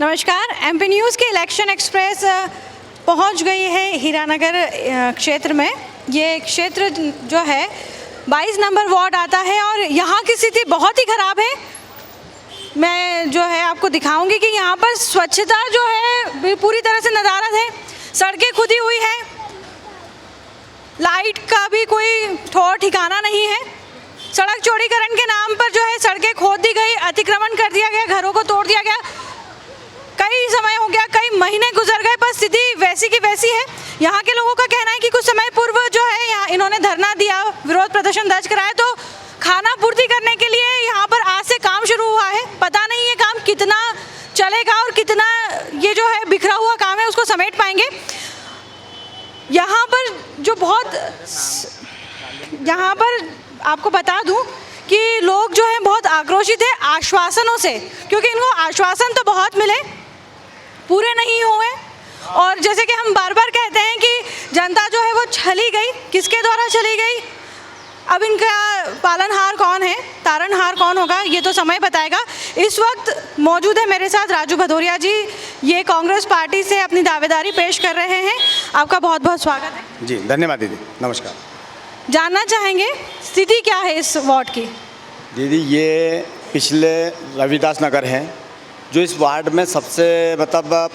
नमस्कार। MP news की election express पहुंच गई है हीरानगर क्षेत्र में। ये क्षेत्र जो है 22 नंबर वार्ड आता है और यहाँ की स्थिति बहुत ही ख़राब है। मैं जो है आपको दिखाऊंगी कि यहाँ पर स्वच्छता जो है पूरी तरह से नदारद है। सड़कें खुदी हुई है, लाइट का भी कोई ठौर ठिकाना नहीं है। सड़क चौड़ीकरण के नाम पर जो है सड़कें खोद दी गई, अतिक्रमण कर दिया गया, घरों को तोड़ दिया गया। कई समय हो गया, कई महीने गुजर गए, पर स्थिति वैसी की वैसी है। यहाँ के लोगों का कहना है कि कुछ समय पूर्व जो है यहाँ इन्होंने धरना दिया, विरोध प्रदर्शन दर्ज कराया, तो खाना पूर्ति करने के लिए यहाँ पर आज से काम शुरू हुआ है। पता नहीं ये काम कितना चलेगा और कितना ये जो है बिखरा हुआ काम है उसको समेट पाएंगे। यहाँ पर जो यहाँ पर आपको बता दूँ कि लोग जो हैं बहुत आक्रोशित है आश्वासनों से, क्योंकि इनको आश्वासन तो बहुत मिले, पूरे नहीं हुए। और जैसे कि हम बार बार कहते हैं कि जनता जो है वो छली गई, किसके द्वारा छली गई, अब इनका पालनहार कौन है, तारनहार कौन होगा, ये तो समय बताएगा। इस वक्त मौजूद है मेरे साथ राजू भदौरिया जी, ये कांग्रेस पार्टी से अपनी दावेदारी पेश कर रहे हैं। आपका बहुत बहुत स्वागत है। जी धन्यवाद दीदी, नमस्कार। जानना चाहेंगे स्थिति क्या है इस वार्ड की? दीदी ये पिछले रविदास नगर है जो इस वार्ड में सबसे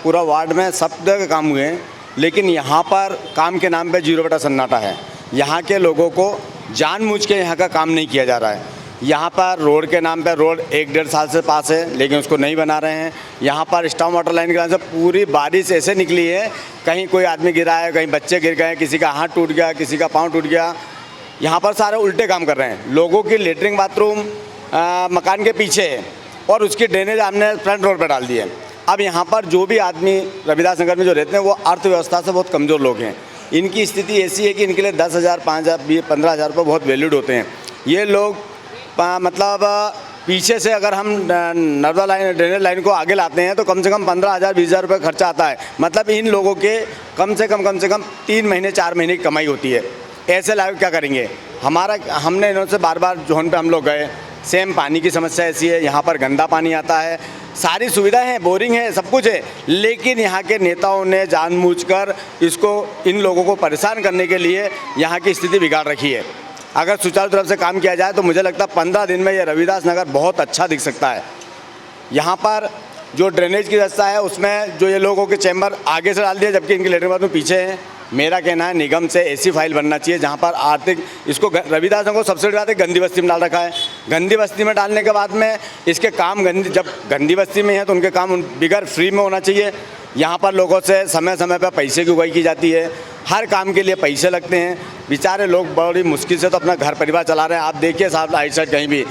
पूरा वार्ड में सब जगह काम हुए हैं, लेकिन यहाँ पर काम के नाम पे 0 सन्नाटा है। यहाँ के लोगों को जानबूझ के यहाँ का काम नहीं किया जा रहा है। यहाँ पर रोड के नाम पे रोड 1-1.5 साल से पास है, लेकिन उसको नहीं बना रहे हैं। यहाँ पर स्टॉर्म वाटर लाइन के नाम से पूरी बारिश ऐसे निकली है, कहीं कोई आदमी गिरा है, कहीं बच्चे गिर गए, किसी का हाथ टूट गया, किसी का पाँव टूट गया। यहाँ पर सारे उल्टे काम कर रहे हैं। लोगों की लेटरिन बाथरूम मकान के पीछे है और उसकी ड्रेनेज हमने फ्रंट रोड पर डाल दी है। अब यहाँ पर जो भी आदमी रविदास नगर में जो रहते हैं वो अर्थव्यवस्था से बहुत कमज़ोर लोग हैं। इनकी स्थिति ऐसी है कि इनके लिए 10,000, 5,000, 15,000 रुपये बहुत वैल्यूड होते हैं। ये लोग पीछे से अगर हम नर्मदा लाइन ड्रेनेज लाइन को आगे लाते हैं तो कम से कम 15,000, 20,000 रुपये खर्चा आता है। मतलब इन लोगों के कम से कम 3 महीने 4 महीने की कमाई होती है। ऐसे लाइव क्या करेंगे? हमने इन्होंने से बार बार जोन पे हम लोग गए, सेम पानी की समस्या ऐसी है। यहाँ पर गंदा पानी आता है, सारी सुविधाएं हैं, बोरिंग है, सब कुछ है, लेकिन यहाँ के नेताओं ने जानबूझकर इसको इन लोगों को परेशान करने के लिए यहाँ की स्थिति बिगाड़ रखी है। अगर सुचारू रूप से काम किया जाए तो मुझे लगता है 15 दिन में ये रविदास नगर बहुत अच्छा दिख सकता है। यहाँ पर जो ड्रेनेज की व्यवस्था है उसमें जो ये लोगों के चैम्बर आगे से डाल दिए, जबकि इनके लेटरिन बाथरूम पीछे हैं। मेरा कहना है निगम से ऐसी फाइल बनना चाहिए जहाँ पर आर्थिक इसको रविदास को सबसे ज़्यादा गंदी बस्ती में डाल रखा है। गंदी बस्ती में डालने के बाद में इसके काम जब गंदी बस्ती में है तो उनके काम बिगर फ्री में होना चाहिए। यहाँ पर लोगों से समय समय पर पैसे की उगाही की जाती है, हर काम के लिए पैसे लगते हैं। बेचारे लोग बड़ी मुश्किल से तो अपना घर परिवार चला रहे हैं। आप देखिए साहब राइट साइड कहीं भी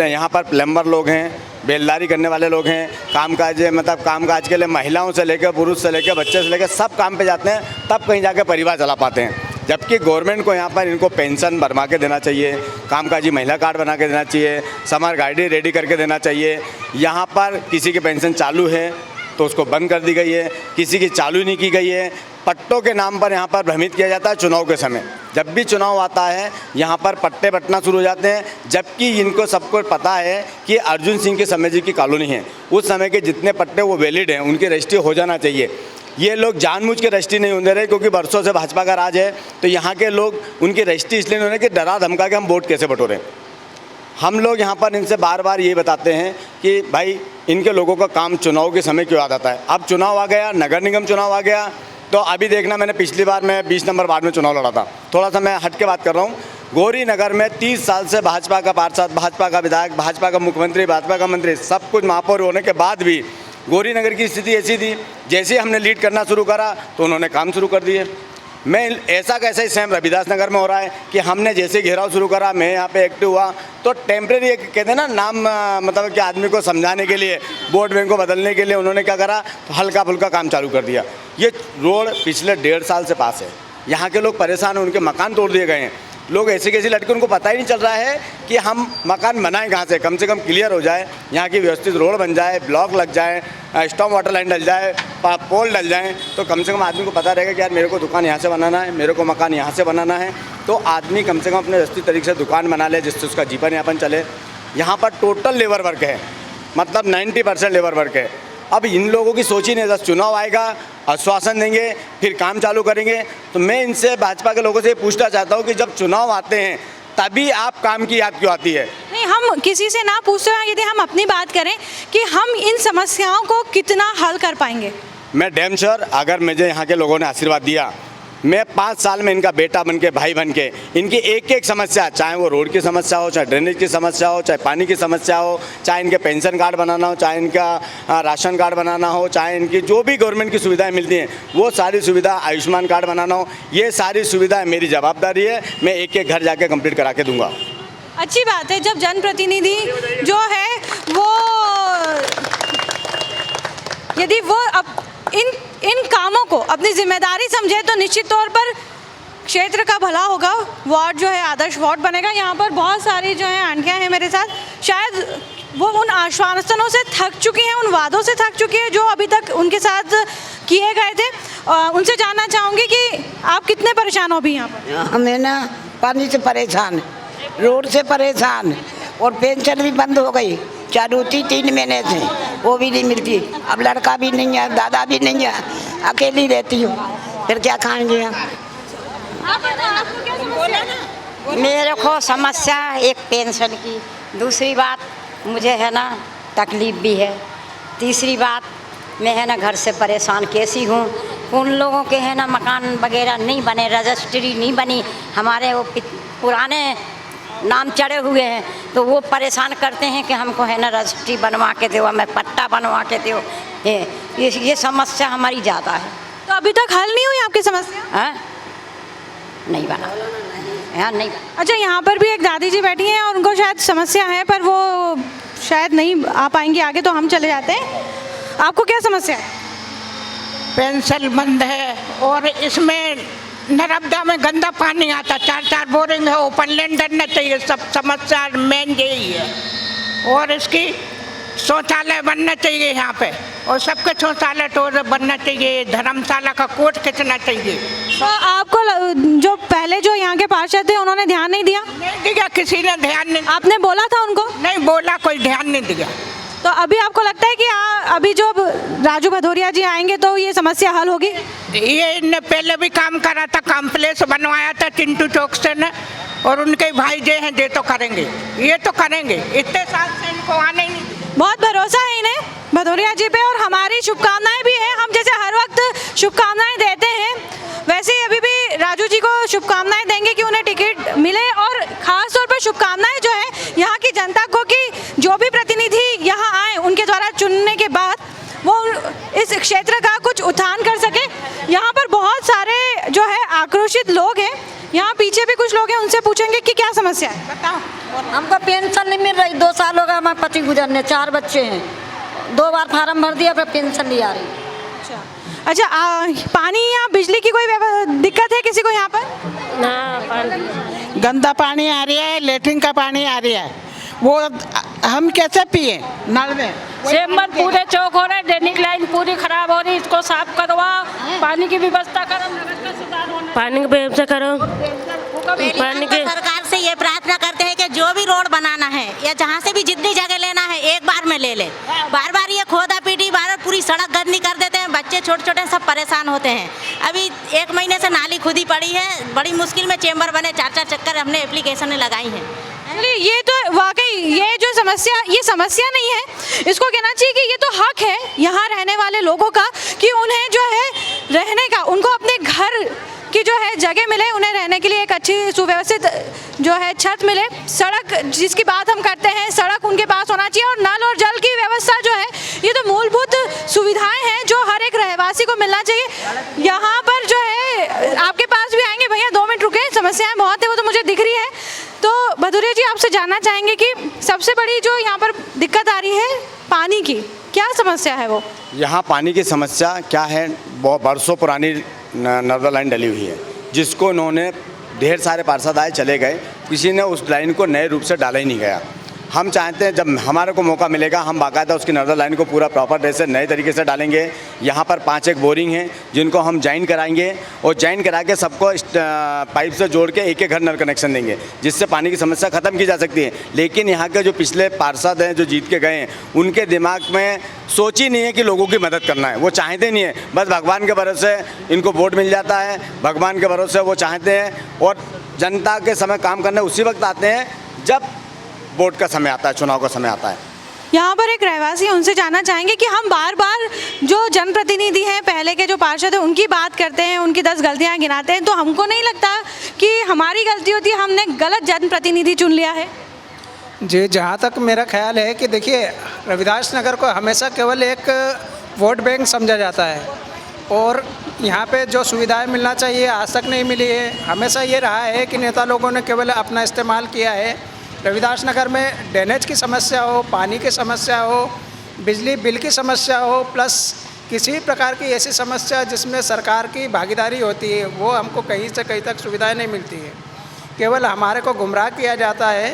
यहाँ पर प्लम्बर लोग हैं, बेलदारी करने वाले लोग हैं, कामकाज के लिए महिलाओं से लेकर पुरुष से लेकर बच्चे से लेकर सब काम पे जाते हैं, तब कहीं जाकर परिवार चला पाते हैं। जबकि गवर्नमेंट को यहाँ पर इनको पेंशन बनवा के देना चाहिए, कामकाजी महिला कार्ड बना के देना चाहिए, समर गाइड रेडी करके देना चाहिए। यहाँ पर किसी की पेंशन चालू है तो उसको बंद कर दी गई है, किसी की चालू नहीं की गई है। पट्टों के नाम पर यहाँ पर भ्रमित किया जाता है। चुनाव के समय जब भी चुनाव आता है यहाँ पर पट्टे बंटना शुरू हो जाते हैं, जबकि इनको सबको पता है कि अर्जुन सिंह के समय जी की कॉलोनी है, उस समय के जितने पट्टे वो वैलिड हैं, उनकी रजिस्ट्री हो जाना चाहिए। ये लोग जानबूझ के रजिस्ट्री नहीं होने रहे, क्योंकि बरसों से भाजपा का राज है। तो यहाँ के लोग उनकी रजिस्ट्री इसलिए नहीं हो रहे कि डरा धमका के हम वोट कैसे बटोरें। हम लोग यहाँ पर इनसे बार बार ये बताते हैं कि भाई इनके लोगों का काम चुनाव के समय क्यों आ जाता है। अब चुनाव आ गया, नगर निगम चुनाव आ गया, तो अभी देखना, मैंने पिछली बार मैं 20 नंबर वार्ड में चुनाव लड़ा था। थोड़ा सा मैं हट के बात कर रहा हूँ। गौरी नगर में 30 साल से भाजपा का पार्षद, भाजपा का विधायक, भाजपा का मुख्यमंत्री, भाजपा का मंत्री, सब कुछ महापौर होने के बाद भी गौरी नगर की स्थिति ऐसी थी। जैसे हमने लीड करना शुरू करा तो उन्होंने काम शुरू कर दिए। मैं ऐसा कैसा ही सेम रविदास नगर में हो रहा है कि हमने जैसे घेराव शुरू करा, मैं यहाँ पे एक्टिव हुआ, तो टेम्प्रेरी कहते हैं ना नाम, मतलब कि आदमी को समझाने के लिए, वोट बैंक को बदलने के लिए उन्होंने क्या करा, तो हल्का फुल्का काम चालू कर दिया। ये रोड पिछले 1.5 साल से पास है, यहाँ के लोग परेशान हैं, उनके मकान तोड़ दिए गए हैं। लोग ऐसे कैसे लटके, उनको पता ही नहीं चल रहा है कि हम मकान बनाएं कहाँ से कम क्लियर हो जाए, यहाँ की व्यवस्थित रोड बन जाए, ब्लॉक लग जाए, स्टॉम वाटर लाइन डल जाए, पोल डल जाए, तो कम से कम आदमी को पता रहेगा कि यार मेरे को दुकान यहाँ से बनाना है, मेरे को मकान यहाँ से बनाना है। तो आदमी कम से कम अपने व्यवस्थित तरीके से दुकान बना ले जिससे उसका जीवन यापन चले। यहाँ पर टोटल लेबर वर्क है, मतलब 90% लेबर वर्क है। अब इन लोगों की सोच ही नहीं, बस चुनाव आएगा, आश्वासन देंगे, फिर काम चालू करेंगे। तो मैं इनसे भाजपा के लोगों से पूछना चाहता हूँ कि जब चुनाव आते हैं तभी आप काम की याद क्यों आती है? नहीं, हम किसी से ना पूछते हैं, यदि हम अपनी बात करें कि हम इन समस्याओं को कितना हल कर पाएंगे। मैं डैम श्योर, अगर मुझे यहाँ के लोगों ने आशीर्वाद दिया, मैं 5 साल में इनका बेटा बन के, भाई बन के, इनकी एक एक समस्या, चाहे वो रोड की समस्या हो, चाहे ड्रेनेज की समस्या हो, चाहे पानी की समस्या हो, चाहे इनके पेंशन कार्ड बनाना हो, चाहे इनका राशन कार्ड बनाना हो, चाहे इनकी जो भी गवर्नमेंट की सुविधाएं मिलती हैं वो सारी सुविधा, आयुष्मान कार्ड बनाना हो, ये सारी सुविधाएं मेरी जवाबदारी है। मैं एक एक घर जाके कंप्लीट करा के दूंगा। अच्छी बात है, जब जनप्रतिनिधि जो है वो यदि वो अब इन कामों को अपनी जिम्मेदारी समझे तो निश्चित तौर पर क्षेत्र का भला होगा, वार्ड जो है आदर्श वार्ड बनेगा। यहाँ पर बहुत सारी जो है आंटियाँ हैं मेरे साथ, शायद वो उन आश्वासनों से थक चुकी हैं, उन वादों से थक चुकी हैं जो अभी तक उनके साथ किए गए थे। उनसे जानना चाहूँगी कि आप कितने परेशान हो अभी यहाँ पर? हमें ना पानी से परेशान, रोड से परेशान, और पेंशन भी बंद हो गई, चालू थी 3 महीने से, वो भी नहीं मिलती। अब लड़का भी नहीं है, दादा भी नहीं है, अकेली रहती हूँ, फिर क्या खाएंगे हम? मेरे को समस्या एक पेंशन की, दूसरी बात मुझे है ना तकलीफ़ भी है, तीसरी बात मैं है ना घर से परेशान कैसी हूँ। उन लोगों के है ना मकान वगैरह नहीं बने, रजिस्ट्री नहीं बनी, हमारे वो पुराने नाम चढ़े हुए हैं, तो वो परेशान करते हैं कि हमको है ना रजिस्ट्री बनवा के दो, हमें पट्टा बनवा के दो। ये समस्या हमारी ज़्यादा है। तो अभी तक हल नहीं हुई आपकी समस्या? हाँ, नहीं बना, हाँ नहीं बना। अच्छा, यहाँ पर भी एक दादी जी बैठी हैं और उनको शायद समस्या है, पर वो शायद नहीं आ पाएंगी आगे, तो हम चले जाते हैं। आपको क्या समस्या है? पेंशन बंद है और इसमें नर्मदा में गंदा पानी आता, 4 बोरिंग है, ओपन लैंड डरना चाहिए। सब समस्या मेन यही है। और इसकी शौचालय बनना चाहिए यहाँ पे, और सबके शौचालय टोर बनना चाहिए, धर्मशाला का कोर्ट खींचना चाहिए। तो आपको जो पहले जो यहाँ के पार्षद थे उन्होंने ध्यान नहीं दिया? नहीं दिया, किसी ने ध्यान नहीं। आपने बोला था उनको? नहीं बोला, कोई ध्यान नहीं दिया। तो अभी आपको लगता है कि अभी जो राजू भदौरिया जी आएंगे तो ये समस्या हल होगी? ये इनने पहले भी काम करा था, कॉम्प्लेक्स बनवाया था चिंटू चौक से न, और उनके भाई जे हैं, ये तो करेंगे, ये तो करेंगे। इतने साल से इनको आने नहीं। बहुत भरोसा है इन्हें भदौरिया जी पे, और हमारी शुभकामनाएं भी हैं। हम जैसे हर वक्त शुभकामनाएं देते हैं, वैसे ही अभी भी राजू जी को शुभकामनाएं देंगे कि उन्हें टिकट मिले, और ख़ास तौर पर शुभकामनाएं जो है यहाँ की जनता को कि जो भी प्रतिनिधि यहाँ आए उनके द्वारा चुनने के बाद वो इस क्षेत्र का कुछ उत्थान कर सके। यहाँ पर बहुत सारे जो है आक्रोशित लोग हैं, यहाँ पीछे भी कुछ लोग हैं, उनसे पूछेंगे कि क्या समस्या है। बताओ। हमको पेंशन नहीं मिल रही, 2 साल हो गए हमारे पति गुजरने, 4 बच्चे हैं, 2 बार फार्म भर दिया, फिर पेंशन नहीं आ रही। अच्छा, पानी या बिजली की कोई दिक्कत है किसी को यहाँ पर? ना, गंदा पानी आ रहा है, लेटरिन का पानी आ रहा है, वो हम कैसे पिए नल में? चेम्बर पूरे चौक हो रहे हैं, ड्रेनेज लाइन पूरी खराब हो रही, इसको साफ करवा, पानी की व्यवस्था करो, पानी की व्यवस्था करो। पानी के सरकार से ये प्रार्थना करते हैं कि जो भी रोड बनाना है या जहाँ से भी जितनी जगह लेना है एक बार में ले ले। बार बार ये खोदा पीटी, बार पूरी सड़क गंदी कर देते हैं, बच्चे छोटे छोटे सब परेशान होते हैं। अभी 1 महीने से नाली खुदी पड़ी है, बड़ी मुश्किल में चेम्बर बने, 4 चक्कर हमने एप्लीकेशन लगाई हैं। ये तो वाकई ये जो समस्या, ये समस्या नहीं है, इसको कहना चाहिए कि ये तो हक है यहाँ रहने वाले लोगों का कि उन्हें जो है रहने का, उनको अपने घर की जो है जगह मिले, उन्हें रहने के लिए एक अच्छी सुव्यवस्थित जो है छत मिले, सड़क जिसकी बात हम करते हैं, सड़क उनके पास होना चाहिए, और नल और जल की व्यवस्था जो है, ये तो मूलभूत सुविधाएं हैं जो हर एक रहवासी को मिलना चाहिए। यहाँ पर जो है आपके पास भी आएंगे, भैया 2 मिनट रुके, समस्याएं बहुत है वो तो मुझे दिख रही है। तो भदौरिया जी आपसे जानना चाहेंगे कि सबसे बड़ी जो यहाँ पर दिक्कत आ रही है पानी की, क्या समस्या है वो? यहाँ पानी की समस्या क्या है, बहुत बरसों पुरानी नर्मदा लाइन डली हुई है, जिसको उन्होंने ढेर सारे पार्षद आए चले गए, किसी ने उस लाइन को नए रूप से डाला ही नहीं गया। हम चाहते हैं जब हमारे को मौका मिलेगा हम बाकायदा उसकी नर्मदा लाइन को पूरा प्रॉपर ढंग से नए तरीके से डालेंगे। यहाँ पर 5 एक बोरिंग हैं जिनको हम ज्वाइन कराएंगे और ज्वाइन करा के सबको पाइप से जोड़ के एक घर नल कनेक्शन देंगे, जिससे पानी की समस्या ख़त्म की जा सकती है। लेकिन यहाँ के जो पिछले पार्षद हैं जो जीत के गए हैं, उनके दिमाग में सोच ही नहीं है कि लोगों की मदद करना है। वो चाहते नहीं है, बस भगवान के भरोसे इनको वोट मिल जाता है, भगवान के भरोसे वो चाहते हैं और जनता के समय काम करने उसी वक्त आते हैं जब वोट का समय आता है, चुनाव का समय आता है। यहाँ पर एक रहवासी है, उनसे जानना चाहेंगे कि हम बार बार जो जनप्रतिनिधि हैं, पहले के जो पार्षद हैं, उनकी बात करते हैं, उनकी 10 गलतियाँ गिनाते हैं, तो हमको नहीं लगता कि हमारी गलती होती है, हमने गलत जनप्रतिनिधि चुन लिया है? जी, जहाँ तक मेरा ख्याल है कि देखिए, रविदास नगर को हमेशा केवल एक वोट बैंक समझा जाता है और यहाँ पे जो सुविधाएं मिलना चाहिए आज तक नहीं मिली है। हमेशा ये रहा है कि नेता लोगों ने केवल अपना इस्तेमाल किया है। रविदास नगर में ड्रेनेज की समस्या हो, पानी की समस्या हो, बिजली बिल की समस्या हो, प्लस किसी भी प्रकार की ऐसी समस्या जिसमें सरकार की भागीदारी होती है, वो हमको कहीं से कहीं तक सुविधाएं नहीं मिलती है। केवल हमारे को गुमराह किया जाता है।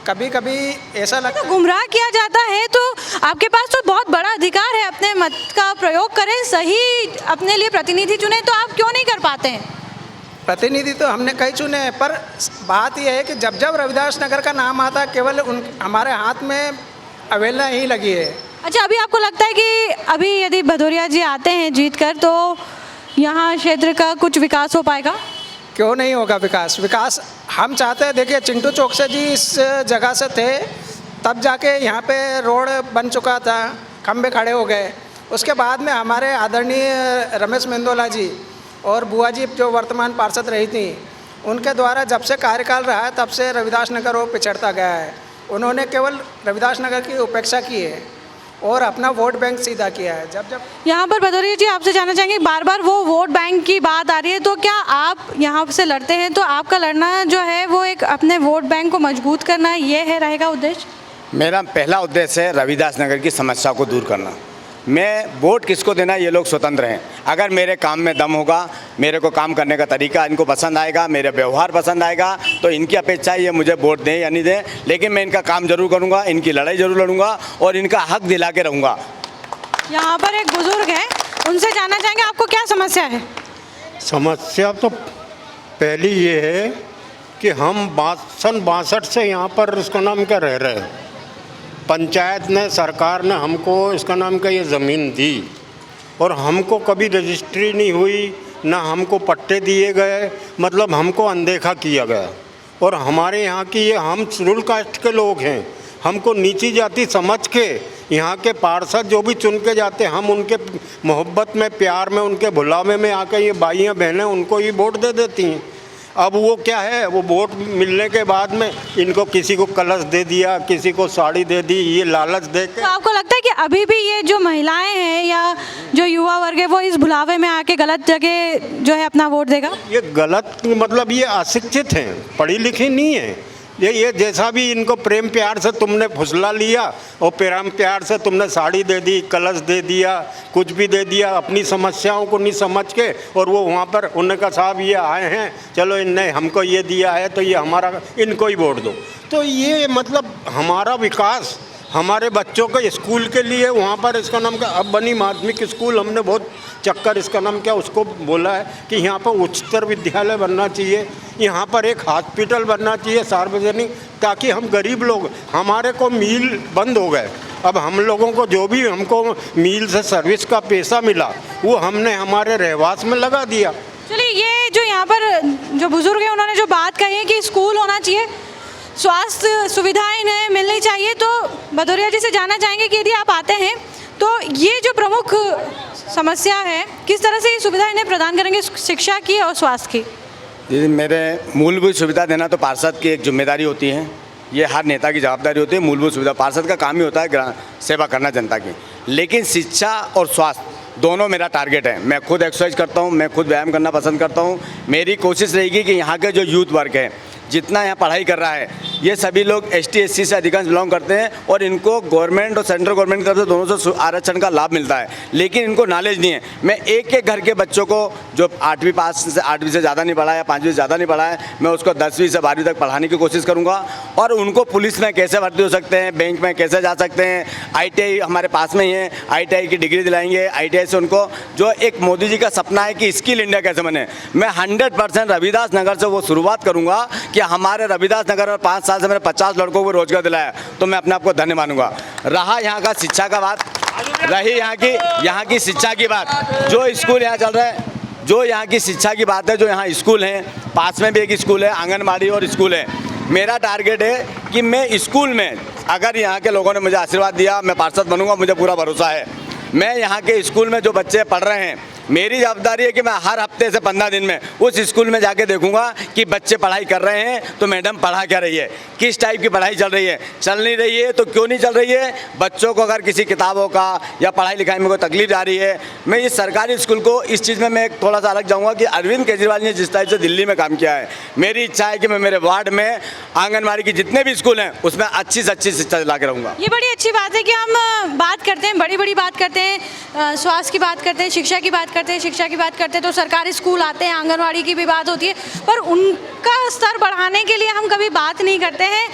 कभी कभी ऐसा लगता तो गुमराह किया जाता है, तो आपके पास तो बहुत बड़ा अधिकार है, अपने मत का प्रयोग करें, सही अपने लिए प्रतिनिधि चुने, तो आप क्यों नहीं कर पाते हैं? प्रतिनिधि तो हमने कई चुने हैं, पर बात यह है कि जब जब रविदास नगर का नाम आता केवल हमारे हाथ में अवहेलना ही लगी है। अच्छा, अभी आपको लगता है कि अभी यदि भदौरिया जी आते हैं जीत कर, तो यहाँ क्षेत्र का कुछ विकास हो पाएगा? क्यों नहीं होगा विकास हम चाहते हैं। देखिए, चिंटू चौक से जी इस जगह से थे, तब जाके यहाँ पे रोड बन चुका था, खंबे खड़े हो गए। उसके बाद में हमारे आदरणीय रमेश मेंदोला जी और बुआ जी जो वर्तमान पार्षद रही थी, उनके द्वारा जब से कार्यकाल रहा है तब से रविदास नगर वो पिछड़ता गया है। उन्होंने केवल रविदास नगर की उपेक्षा की है और अपना वोट बैंक सीधा किया है। जब यहाँ पर भदौरिया जी आपसे जानना चाहेंगे, बार बार वो वोट बैंक की बात आ रही है, तो क्या आप यहाँ से लड़ते हैं तो आपका लड़ना जो है वो एक अपने वोट बैंक को मजबूत करना, ये है रहेगा उद्देश्य? मेरा पहला उद्देश्य है रविदास नगर की समस्या को दूर करना। मैं वोट किसको देना ये लोग स्वतंत्र हैं। अगर मेरे काम में दम होगा, मेरे को काम करने का तरीका इनको पसंद आएगा, मेरा व्यवहार पसंद आएगा, तो इनकी अपेक्षा ये मुझे वोट दें या नहीं दें, लेकिन मैं इनका काम जरूर करूँगा, इनकी लड़ाई जरूर लड़ूंगा और इनका हक दिला के रहूँगा। यहाँ पर एक बुजुर्ग है, उनसे जानना चाहेंगे आपको क्या समस्या है? समस्या तो पहली ये है कि हम 62 से यहाँ पर इसका नाम क्या रह रहे हैं। पंचायत ने, सरकार ने हमको इसका नाम क्या ये ज़मीन दी और हमको कभी रजिस्ट्री नहीं हुई, ना हमको पट्टे दिए गए, मतलब हमको अनदेखा किया गया। और हमारे यहाँ की ये हम शेड्यूल कास्ट के लोग हैं, हमको नीची जाति समझ के यहाँ के पार्षद जो भी चुन के जाते हैं, हम उनके मोहब्बत में, प्यार में, उनके भुलावे में आकर ये भाइयाँ बहनें उनको ही वोट दे देती हैं। अब वो क्या है, वो वोट मिलने के बाद में इनको किसी को कलश दे दिया, किसी को साड़ी दे दी, ये लालच दे के। तो आपको लगता है कि अभी भी ये जो महिलाएं हैं या जो युवा वर्ग है वो इस भुलावे में आके गलत जगह जो है अपना वोट देगा? ये गलत मतलब ये अशिक्षित हैं, पढ़ी लिखी नहीं है। ये जैसा भी इनको प्रेम प्यार से तुमने फुसला लिया और प्रेम प्यार से तुमने साड़ी दे दी, कलश दे दिया, कुछ भी दे दिया, अपनी समस्याओं को नहीं समझ के, और वो वहाँ पर उन्होंने कहा साहब ये आए हैं, चलो इनने हमको ये दिया है तो ये हमारा, इनको ही वोट दो। तो ये मतलब हमारा विकास, हमारे बच्चों के स्कूल के लिए वहाँ पर इसका नाम क्या, अब बनी माध्यमिक स्कूल, हमने बहुत चक्कर इसका नाम क्या उसको बोला है कि यहाँ पर उच्चतर विद्यालय बनना चाहिए, यहाँ पर एक हॉस्पिटल बनना चाहिए सार्वजनिक, ताकि हम गरीब लोग, हमारे को मील बंद हो गए। अब हम लोगों को जो भी हमको मील से सर्विस का पैसा मिला वो हमने हमारे रहवास में लगा दिया। चलिए, ये जो यहाँ पर जो बुजुर्ग हैं उन्होंने जो बात कही है कि स्कूल होना चाहिए, स्वास्थ्य सुविधाएं इन्हें मिलनी चाहिए, तो भदौरिया जी से जानना चाहेंगे कि यदि आप आते हैं तो ये जो प्रमुख समस्या है, किस तरह से ये सुविधा इन्हें प्रदान करेंगे, शिक्षा की और स्वास्थ्य की? जी, मेरे मूलभूत सुविधा देना तो पार्षद की एक जिम्मेदारी होती है, ये हर नेता की जवाबदारी होती है। मूलभूत सुविधा पार्षद का काम ही होता है सेवा करना जनता की, लेकिन शिक्षा और स्वास्थ्य दोनों मेरा टारगेट है। मैं खुद एक्सरसाइज करता हूँ, मैं खुद व्यायाम करना पसंद करता हूँ। मेरी कोशिश रहेगी कि यहाँ के जो यूथ वर्ग है, जितना यहाँ पढ़ाई कर रहा है, ये सभी लोग ST SC से अधिकांश बिलोंग करते हैं और इनको गवर्नमेंट और सेंट्रल गवर्नमेंट की तरफ से दोनों से आरक्षण का लाभ मिलता है, लेकिन इनको नॉलेज नहीं है। मैं एक एक घर के बच्चों को जो 8वीं पास से 8वीं से ज़्यादा नहीं पढ़ा है, 5वीं से ज़्यादा नहीं पढ़ा है, मैं उसको 10वीं से 12वीं तक पढ़ाने की कोशिश करूँगा। और उनको पुलिस में कैसे भर्ती हो सकते हैं, बैंक में कैसे जा सकते हैं, ITI हमारे पास में ही है, ITI की डिग्री दिलाएंगे। ITI से उनको जो एक मोदी जी का सपना है कि स्किल इंडिया कैसे बने, मैं 100% रविदास नगर से वो शुरुआत करूँगा कि हमारे रविदास नगर में 5 साल से मैंने 50 लड़कों को रोजगार दिलाया, तो मैं अपने आप को धन्य मानूंगा। रहा यहाँ का शिक्षा का बात, रही यहाँ की शिक्षा की बात, जो स्कूल यहाँ चल रहा है, जो यहाँ की शिक्षा की बात है, जो यहाँ स्कूल हैं, पास में भी एक स्कूल है, आंगनबाड़ी और स्कूल है। मेरा टारगेट है कि मैं स्कूल में, अगर यहाँ के लोगों ने मुझे आशीर्वाद दिया, मैं पार्षद बनूंगा, मुझे पूरा भरोसा है। मैं यहाँ के स्कूल में जो बच्चे पढ़ रहे हैं, मेरी जवाबदारी है कि मैं हर हफ्ते से 15 दिन में उस स्कूल में जाके देखूंगा कि बच्चे पढ़ाई कर रहे हैं तो मैडम पढ़ा क्या रही है, किस टाइप की पढ़ाई चल रही है, चल नहीं रही है तो क्यों नहीं चल रही है, बच्चों को अगर किसी किताबों का या पढ़ाई लिखाई में कोई तकलीफ आ रही है। मैं इस सरकारी स्कूल को इस चीज़ में मैं थोड़ा सा अलग जाऊँगा कि अरविंद केजरीवाल ने जिस टाइप से दिल्ली में काम किया है, मेरी इच्छा है कि मैं मेरे वार्ड में आंगनबाड़ी के जितने भी स्कूल हैं उसमें अच्छी से अच्छी शिक्षा ला के रहूँगा। ये बड़ी अच्छी बात है कि हम बात करते हैं, बड़ी बड़ी बात करते हैं, स्वास्थ्य की बात करते हैं, शिक्षा की बात करते हैं, शिक्षा की बात करते हैं तो सरकारी स्कूल आते हैं, आंगनवाड़ी की भी बात होती है, पर उनका स्तर बढ़ाने के लिए हम कभी बात नहीं करते हैं।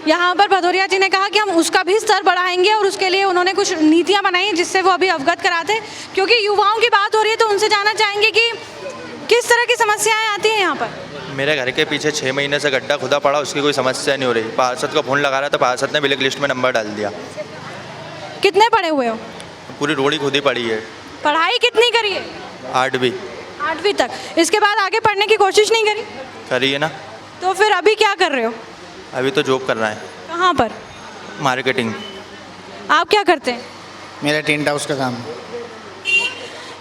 यहाँ पर भदौरिया जी ने कहा कि हम उसका भी स्तर बढ़ाएंगे और उसके लिए उन्होंने कुछ नीतियाँ बनाई जिससे वो अभी अवगत कराते हैं। क्योंकि युवाओं की बात हो रही है तो उनसे जानना चाहेंगे कि किस तरह की समस्याएँ आती हैं यहाँ पर। मेरे घर के पीछे 6 महीने से गड्ढा खुदा पड़ा, उसकी कोई समस्या नहीं हो रही। पार्षद को फ़ोन लगा रहा था, पार्षद ने ब्लैक लिस्ट में नंबर डाल दिया। कितने पढ़े हुए हो? पूरी रोड ही खुद ही पड़ी है। पढ़ाई कितनी करी है? 8वीं तक। इसके बाद आगे पढ़ने की कोशिश नहीं करी? करी है ना। तो फिर अभी क्या कर रहे हो? अभी तो जॉब कर रहा है। कहाँ पर? मार्केटिंग। आप क्या करते हैं? मेरा टेंट हाउस का काम है।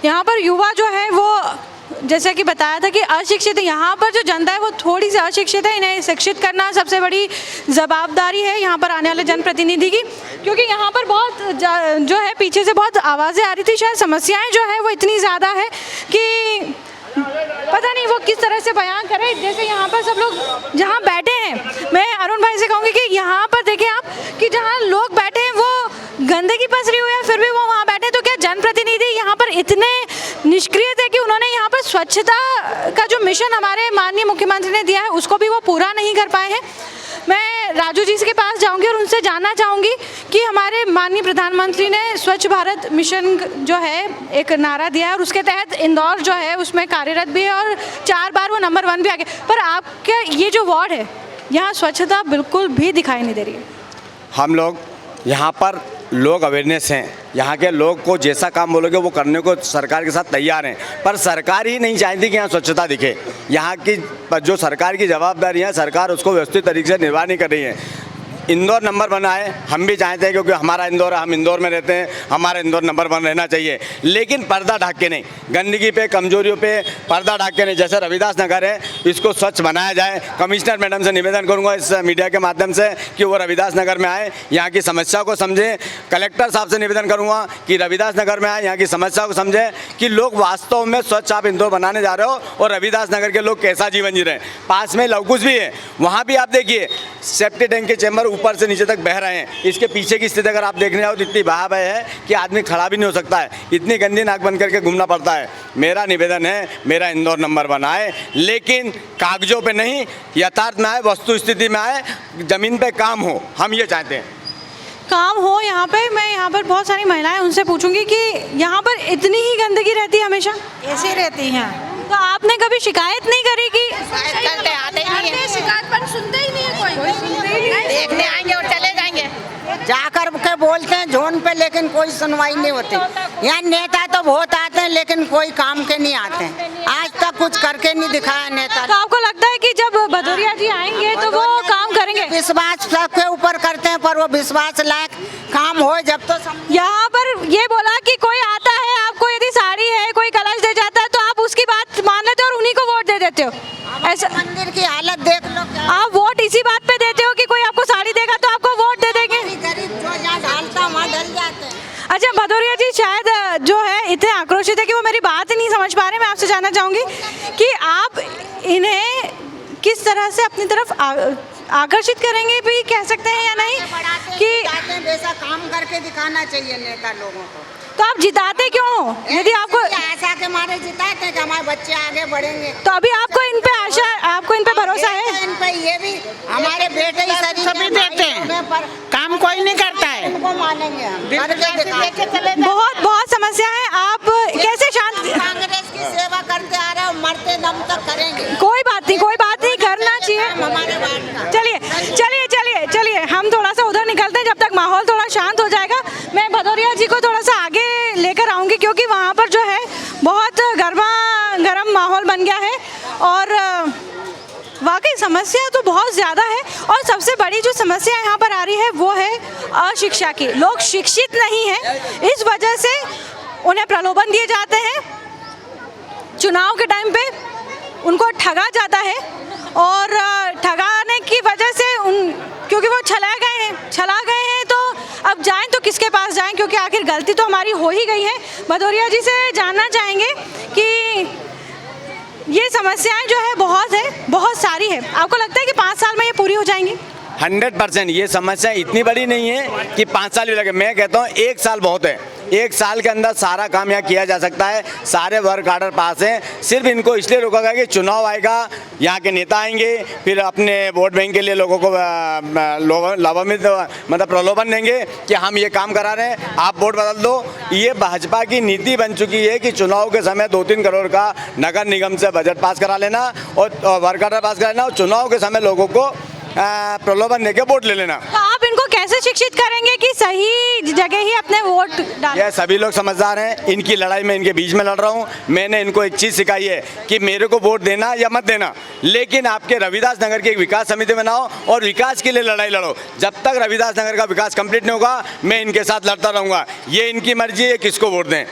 यहाँ पर युवा जो है वो जैसा कि बताया था कि अशिक्षित है, यहाँ पर जो जनता है वो थोड़ी सी अशिक्षित है, इन्हें शिक्षित करना सबसे बड़ी जवाबदारी है यहाँ पर आने वाले जनप्रतिनिधि की। क्योंकि यहाँ पर बहुत जो है पीछे से बहुत आवाज़ें आ रही थी, शायद समस्याएं जो है वो इतनी ज़्यादा है कि पता नहीं वो किस तरह से बयान करें। जैसे यहाँ पर सब लोग जहाँ बैठे हैं, मैं अरुण भाई से कहूँगी कि यहाँ पर देखें आप कि जहाँ लोग बैठे हैं वो गंदगी पसरी हुई है, फिर भी वो वहाँ बैठे, तो क्या जनप्रतिनिधि यहाँ पर इतने निष्क्रिय थे कि उन्होंने यहाँ पर स्वच्छता का जो मिशन हमारे माननीय मुख्यमंत्री ने दिया है उसको भी वो पूरा नहीं कर पाए हैं। मैं राजू जी के पास जाऊंगी और उनसे जानना चाहूँगी कि हमारे माननीय प्रधानमंत्री ने स्वच्छ भारत मिशन जो है एक नारा दिया है और उसके तहत इंदौर जो है उसमें कार्यरत भी है और 4 बार वो नंबर 1 भी आ गए, पर आपका ये जो वार्ड है यहाँ स्वच्छता बिल्कुल भी दिखाई नहीं दे रही है। हम लोग यहाँ पर लोग अवेयरनेस हैं, यहाँ के लोग को जैसा काम बोलोगे वो करने को सरकार के साथ तैयार हैं, पर सरकार ही नहीं चाहती कि यहाँ स्वच्छता दिखे। यहाँ की जो सरकार की जवाबदारी है, सरकार उसको व्यवस्थित तरीके से निर्वाह नहीं कर रही है। इंदौर नंबर 1 आए, हम भी चाहते हैं क्योंकि हमारा इंदौर है, हम इंदौर में रहते हैं, हमारा इंदौर नंबर 1 रहना चाहिए, लेकिन पर्दा ढाक के नहीं, गंदगी पे कमजोरियों पे पर्दा ढाक के नहीं। जैसे रविदास नगर है, इसको स्वच्छ बनाया जाए। कमिश्नर मैडम से निवेदन करूंगा इस मीडिया के माध्यम से कि वो रविदास नगर में आए, यहाँ की समस्या को समझें। कलेक्टर साहब से निवेदन करूँगा कि रविदास नगर में आए, यहाँ की समस्या को समझें कि लोग वास्तव में स्वच्छ आप इंदौर बनाने जा रहे हो और रविदास नगर के लोग कैसा जीवन जी रहे हैं। पास में लवकुश भी है, वहाँ भी आप देखिए सेप्टी टैंक के चैम्बर ऊपर से नीचे तक बह रहे हैं। इसके पीछे की स्थिति अगर आप देखने जाओ तो इतनी बहा बह है कि आदमी खड़ा भी नहीं हो सकता है, इतनी गंदी नाक बंद करके घूमना पड़ता है। मेरा निवेदन है, मेरा इंदौर नंबर 1 आए, लेकिन कागजों पे नहीं, यथार्थ में आए, वस्तु स्थिति में आए, ज़मीन पे काम हो, हम ये चाहते हैं। काम हो यहाँ पे। मैं यहाँ पर बहुत सारी महिलाएं, उनसे पूछूंगी कि यहाँ पर इतनी ही गंदगी रहती है हमेशा? ऐसे रहती हैं। तो आपने कभी शिकायत नहीं करी कि करते आते ही नहीं, शिकायत पर सुनते ही नहीं है कोई? देखने आएंगे और चले जाएंगे, जाकर के बोलते हैं जोन पे, लेकिन कोई सुनवाई नहीं होती। यहाँ नेता तो बहुत आते हैं लेकिन कोई काम के नहीं आते हैं, आज तक कुछ करके नहीं दिखाया नेता। तो आपको लगता है कि जब भदौरिया जी आएंगे तो वो काम करेंगे? विश्वास सबके ऊपर करते हैं पर वो विश्वास लायक काम हो जब तो। यहाँ पर ये बोला कि कोई आता है, आपको यदि साड़ी है, कोई कलश दे जाता है तो आप उसकी बात मान लेते हो और उन्हीं को वोट दे देते हो। ऐसा मंदिर की हालत देख लो, आप वोट इसी बात पे देते हो कि कोई आपको साड़ी देगा तो आपको वोट दे देंगे? गरीब जो जहाँ ढालता वहाँ ढल जाते हैं। अच्छा, भदौरिया जी शायद जो है इतने आक्रोशित है कि वो मेरी बात ही नहीं समझ पा रहे। मैं आपसे जानना चाहूँगी कि आप इन्हें किस तरह से अपनी तरफ आकर्षित करेंगे भी कह सकते हैं या नहीं कि वैसा काम करके दिखाना चाहिए नेता लोगों को। तो आप जिताते क्यों हो यदि आपको आशा के मारे जिताते हैं कि हमारे बच्चे आगे बढ़ेंगे। तो अभी आपको इन पे आशा, आपको इन पे भरोसा है? इन पे ये भी हमारे बेटे ही सभी देते हैं, काम कोई नहीं करता है, उनको मानेंगे हम। बहुत बहुत समस्या है। आप कैसे शांत? कांग्रेस की सेवा करते आ रहे हैं, मरते दम तक करेंगे। कोई बात नहीं, कोई बात नहीं, करना चाहिए। हमारे वार्ड का चलिए चलिए चलिए चलिए, हम थोड़ा सा उधर निकलते हैं, जब तक माहौल थोड़ा शांत हो जाएगा। मैं भदौरिया जी को थोड़ा सा आगे लेकर आऊँगी, क्योंकि वहाँ पर जो है बहुत गर्म माहौल बन गया है और वाकई समस्या तो बहुत ज़्यादा है। और सबसे बड़ी जो समस्या यहाँ पर आ रही है वो है अशिक्षा की। लोग शिक्षित नहीं हैं, इस वजह से उन्हें प्रलोभन दिए जाते हैं, चुनाव के टाइम पे उनको ठगा जाता है और ठगाने की वजह से क्योंकि वो छला गए हैं तो अब जाएं तो किसके पास जाएं, क्योंकि आखिर गलती तो हमारी हो ही गई है। भदौरिया जी से जानना चाहेंगे कि ये समस्याएं जो है बहुत सारी है, आपको लगता है कि 5 साल में ये पूरी हो जाएंगी? 100% ये समस्या इतनी बड़ी नहीं है कि 5 साल भी लगे। मैं कहता हूँ 1 साल बहुत है। 1 साल के अंदर सारा काम यहाँ किया जा सकता है। सारे वर्क आर्डर पास हैं। सिर्फ इनको इसलिए रोका गया कि चुनाव आएगा, यहाँ के नेता आएंगे, फिर अपने वोट बैंक के लिए लोगों को लाभान्वित मतलब प्रलोभन देंगे कि हम ये काम करा रहे हैं, आप वोट बदल दो। ये भाजपा की नीति बन चुकी है कि चुनाव के समय 2-3 करोड़ का नगर निगम से बजट पास करा लेना और वर्क आर्डर पास करा लेना और चुनाव के समय लोगों को प्रलोभन देके वोट ले लेना। तो आप इनको कैसे शिक्षित करेंगे कि सही जगह ही अपने वोट डालें? ये सभी लोग समझदार हैं। इनकी लड़ाई में इनके बीच में लड़ रहा हूँ। मैंने इनको एक चीज़ सिखाई है कि मेरे को वोट देना या मत देना, लेकिन आपके रविदास नगर की एक विकास समिति बनाओ और विकास के लिए लड़ाई लड़ो। जब तक रविदास नगर का विकास कंप्लीट नहीं होगा मैं इनके साथ लड़ता रहूँगा। ये इनकी मर्जी है किसको वोट दें।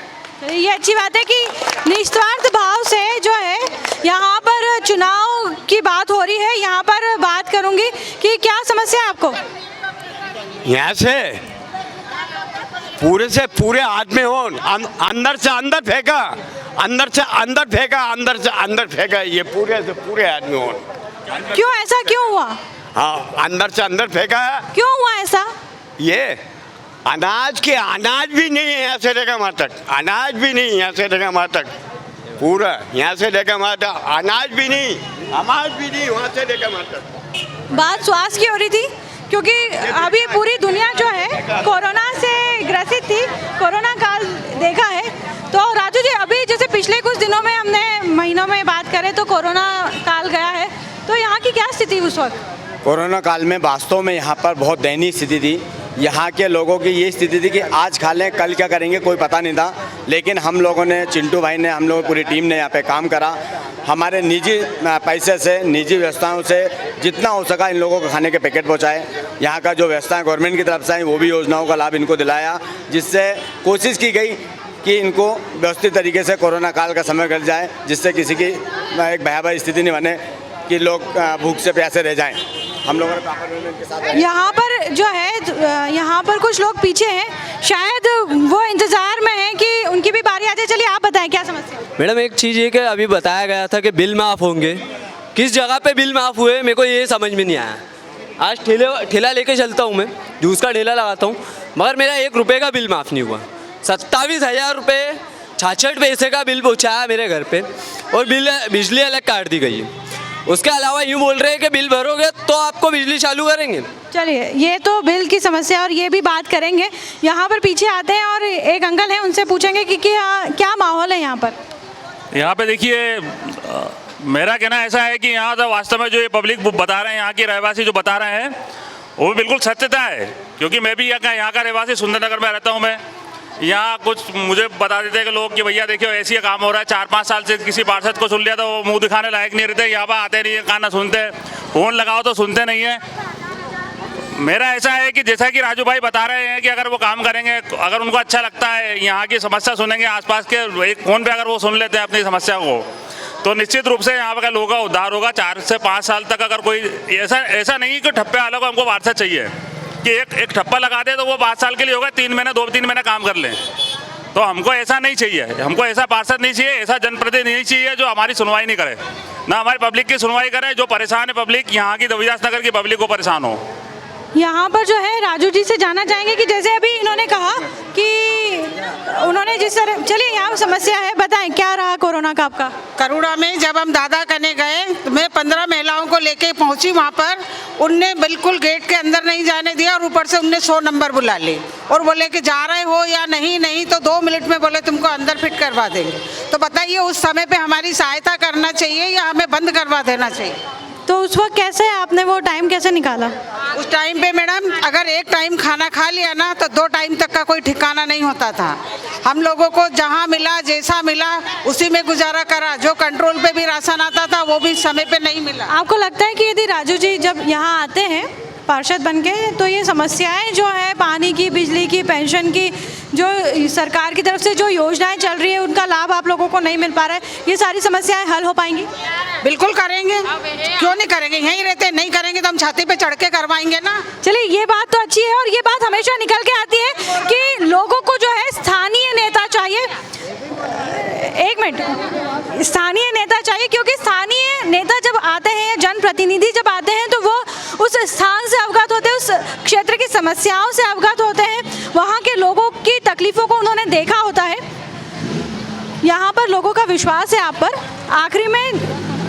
ये अच्छी बात है कि निस्वार्थ भाव से जो है यहाँ पर चुनाव की बात हो रही है। यहाँ पर बात करूँगी कि क्या समस्या है आपको? यहाँ से पूरे आदमी हो, अंदर से अंदर फेंका, अंदर से अंदर फेंका, अंदर से अंदर फेंका, ये पूरे से पूरे आदमी हो। क्यों, ऐसा क्यों हुआ? हाँ, अंदर से अंदर फेंका। क्यों हुआ ऐसा? ये अनाज भी नहीं है यहाँ से लेकर वहाँ तक, अनाज भी नहीं यहाँ से लेकर वहाँ तक, पूरा यहाँ से लेकर वहाँ तक अनाज भी नहीं, अनाज भी नहीं वहाँ से लेकर वहाँ तक। बात स्वास्थ्य की हो रही थी, क्योंकि अभी पूरी दुनिया जो है कोरोना से ग्रसित थी, कोरोना काल देखा है। तो राजू जी, अभी जैसे पिछले कुछ दिनों में हमने महीनों में बात करें तो कोरोना काल गया है, तो यहाँ की क्या स्थिति उस वक्त? कोरोना काल में वास्तव में यहाँ पर बहुत दयनीय स्थिति थी। यहाँ के लोगों की ये स्थिति थी कि आज खा लें कल क्या करेंगे कोई पता नहीं था, लेकिन हम लोगों ने, चिंटू भाई ने, हम लोग पूरी टीम ने यहाँ पे काम करा। हमारे निजी पैसे से, निजी व्यवस्थाओं से जितना हो सका इन लोगों को खाने के पैकेट पहुँचाए। यहाँ का जो व्यवस्थाएं गवर्नमेंट की तरफ से आई वो भी योजनाओं का लाभ इनको दिलाया, जिससे कोशिश की गई कि इनको व्यवस्थित तरीके से कोरोना काल का समय कट जाए, जिससे किसी की एक भयावह स्थिति नहीं बने कि लोग भूख से प्यासे रह जाएं। हम लोगों ने यहाँ पर जो है, यहाँ पर कुछ लोग पीछे हैं, शायद वो इंतज़ार में हैं कि उनकी भी बारी आ जाए। चलिए आप बताएं क्या समस्या? मैडम, एक चीज़ ये कि अभी बताया गया था कि बिल माफ़ होंगे, किस जगह पे बिल माफ़ हुए मेरे को ये समझ में नहीं आया। आज ठेला लेके चलता हूँ, मैं जूस का ठेला लगाता हूँ, मगर मेरा 1 रुपये का बिल माफ़ नहीं हुआ। 27,000 रुपये 66 पैसे का बिल पहुँचाया मेरे घर पे और बिजली अलग काट दी गई है। उसके अलावा यूँ बोल रहे हैं कि बिल भरोगे तो आपको बिजली चालू करेंगे। चलिए, ये तो बिल की समस्या और ये भी बात करेंगे। यहाँ पर पीछे आते हैं और एक अंकल हैं, उनसे पूछेंगे कि क्या माहौल है यहाँ पर। यहाँ पे देखिए, मेरा कहना ऐसा है कि यहाँ तो वास्तव में जो ये पब्लिक बता रहे हैं, यहाँ के रहवासी जो बता रहे हैं वो बिल्कुल सत्यता है, क्योंकि मैं भी यहाँ का रहवासी सुंदरनगर में रहता हूँ। मैं यहाँ कुछ मुझे बता देते हैं कि लोग कि भैया देखिए ऐसी काम हो रहा है। 4-5 साल से किसी पार्षद को सुन लिया तो वो मुंह दिखाने लायक नहीं रहते, यहाँ पर आते नहीं है, गाना सुनते, फ़ोन लगाओ तो सुनते नहीं है। मेरा ऐसा है कि जैसा कि राजू भाई बता रहे हैं कि अगर वो काम करेंगे, अगर उनको अच्छा लगता है, यहाँ की समस्या सुनेंगे, आसपास के एक फ़ोन पे अगर वो सुन लेते हैं अपनी समस्या को, तो निश्चित रूप से यहाँ पर लोगों का उद्धार होगा। 4 से 5 साल तक अगर कोई ऐसा नहीं कि ठप्पे वालों को हमको पार्षद चाहिए कि एक ठप्पा लगा दे तो वो 5 साल के लिए होगा, 3 महीने 2-3 महीने काम कर लें। तो हमको ऐसा नहीं चाहिए, हमको ऐसा पार्षद नहीं चाहिए, ऐसा जनप्रतिनिधि नहीं चाहिए जो हमारी सुनवाई नहीं करे, ना हमारी पब्लिक की सुनवाई करे। जो परेशान है पब्लिक, यहाँ की रविदास नगर की पब्लिक को परेशान हो। यहाँ पर जो है राजू जी से जानना चाहेंगे कि जैसे अभी इन्होंने कहा कि उन्होंने जिस तरह, चलिए यहाँ समस्या है, बताएं क्या रहा कोरोना का आपका? करुणा में जब हम दादा करने गए, मैं 15 महिलाओं को लेके पहुंची वहाँ पर, उनने बिल्कुल गेट के अंदर नहीं जाने दिया और ऊपर से उनने 100 नंबर बुला लिए और बोले कि जा रहे हो या नहीं तो 2 मिनट में बोले तुमको अंदर फिट करवा देंगे। तो बताइए उस समय पे हमारी सहायता करना चाहिए या हमें बंद करवा देना चाहिए? तो उस वक्त कैसे आपने वो टाइम कैसे निकाला? उस टाइम पे मैडम अगर एक टाइम खाना खा लिया ना तो 2 टाइम तक का कोई ठिकाना नहीं होता था। हम लोगों को जहाँ मिला जैसा मिला उसी में गुजारा करा। जो कंट्रोल पे भी राशन आता था वो भी समय पे नहीं मिला। आपको लगता है कि यदि राजू जी जब यहाँ आते हैं पार्षद बन के तो ये समस्याएं जो है पानी की, बिजली की, पेंशन की, जो सरकार की तरफ से जो योजनाएं चल रही है उनका लाभ आप लोगों को नहीं मिल पा रहा है, ये सारी समस्याएं हल हो पाएंगी? बिल्कुल करेंगे, क्यों नहीं करेंगे? यहीं रहते, नहीं करेंगे तो हम छाती पे चढ़ के करवाएंगे ना। चलिए ये बात तो अच्छी है और ये बात हमेशा निकल के आती है कि लोगों को जो है स्थानीय नेता चाहिए। एक मिनट, स्थानीय नेता चाहिए, क्योंकि स्थानीय नेता जब आते हैं, जनप्रतिनिधि जब आते हैं तो वो उस स्थान से अवगत होते हैं, उस क्षेत्र की समस्याओं से अवगत होते हैं, वहाँ के लोगों की तकलीफ़ों को उन्होंने देखा होता है। यहाँ पर लोगों का विश्वास है आप पर। आखिरी में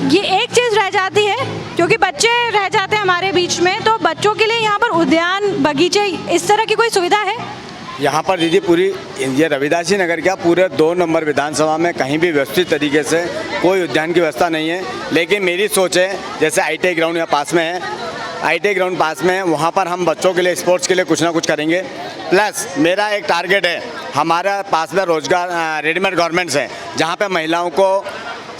ये एक चीज़ रह जाती है, क्योंकि बच्चे रह जाते हैं हमारे बीच में, तो बच्चों के लिए यहाँ पर उद्यान, बगीचे, इस तरह की कोई सुविधा है? यहाँ पर दीदी पूरी ये रविदासी नगर क्या पूरे 2 नंबर विधानसभा में कहीं भी व्यवस्थित तरीके से कोई उद्यान की व्यवस्था नहीं है। लेकिन मेरी सोच है, जैसे ITI ग्राउंड यहाँ पास में है, ITI ग्राउंड पास में है, वहाँ पर हम बच्चों के लिए, स्पोर्ट्स के लिए कुछ ना कुछ करेंगे। प्लस मेरा एक टारगेट है, हमारा पास में रोजगार रेडीमेड गारमेंट्स हैं, जहाँ पे महिलाओं को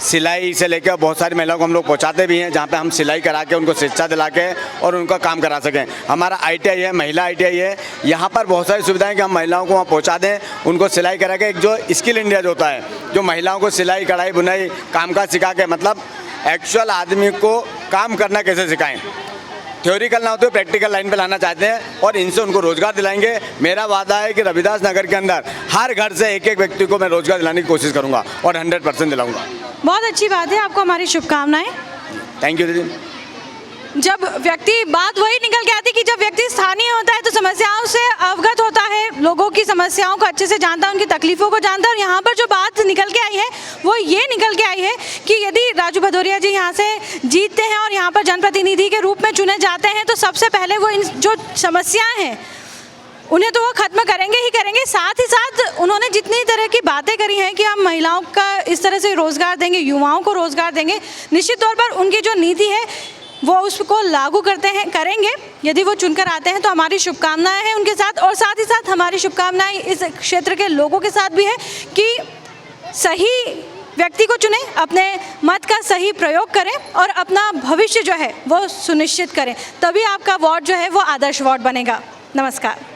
सिलाई से लेकर बहुत सारी महिलाओं को हम लोग पहुंचाते भी हैं, जहाँ पे हम सिलाई करा के उनको शिक्षा दिला के और उनका काम करा सकें। हमारा ITI है, महिला ITI है, यहाँ पर बहुत सारी सुविधाएं कि हम महिलाओं को वहाँ पहुँचा दें, उनको सिलाई करा के, एक जो स्किल इंडिया जो होता है, जो महिलाओं को सिलाई, कढ़ाई, बुनाई, कामकाज सिखा के, मतलब एक्चुअल आदमी को काम करना कैसे सिखाएँ, थ्योरिकल ना होते हुए प्रैक्टिकल लाइन पे लाना चाहते हैं और इनसे उनको रोजगार दिलाएंगे। मेरा वादा है कि रविदास नगर के अंदर हर घर से एक एक व्यक्ति को मैं रोजगार दिलाने की कोशिश करूंगा और 100% दिलाऊंगा। बहुत अच्छी बात है, आपको हमारी शुभकामनाएं। थैंक यू दीदी। जब व्यक्ति, बात वही निकल के आती कि जब व्यक्ति स्थानीय होता है तो समस्याओं से अवगत होता है, लोगों की समस्याओं को अच्छे से जानता है, उनकी तकलीफ़ों को जानता है। और यहाँ पर जो बात निकल के आई है वो ये निकल के आई है कि यदि राजू भदौरिया जी यहाँ से जीतते हैं और यहाँ पर जनप्रतिनिधि के रूप में चुने जाते हैं तो सबसे पहले वो इन जो समस्याएँ हैं उन्हें तो वो खत्म करेंगे ही करेंगे। साथ ही साथ उन्होंने जितनी तरह की बातें करी हैं कि हम महिलाओं का इस तरह से रोज़गार देंगे, युवाओं को रोज़गार देंगे, निश्चित तौर पर उनकी जो नीति है वो उसको लागू करेंगे। यदि वो चुनकर आते हैं तो हमारी शुभकामनाएं हैं उनके साथ, और साथ ही साथ हमारी शुभकामनाएं इस क्षेत्र के लोगों के साथ भी है कि सही व्यक्ति को चुनें, अपने मत का सही प्रयोग करें और अपना भविष्य जो है वो सुनिश्चित करें, तभी आपका वार्ड जो है वो आदर्श वार्ड बनेगा। नमस्कार।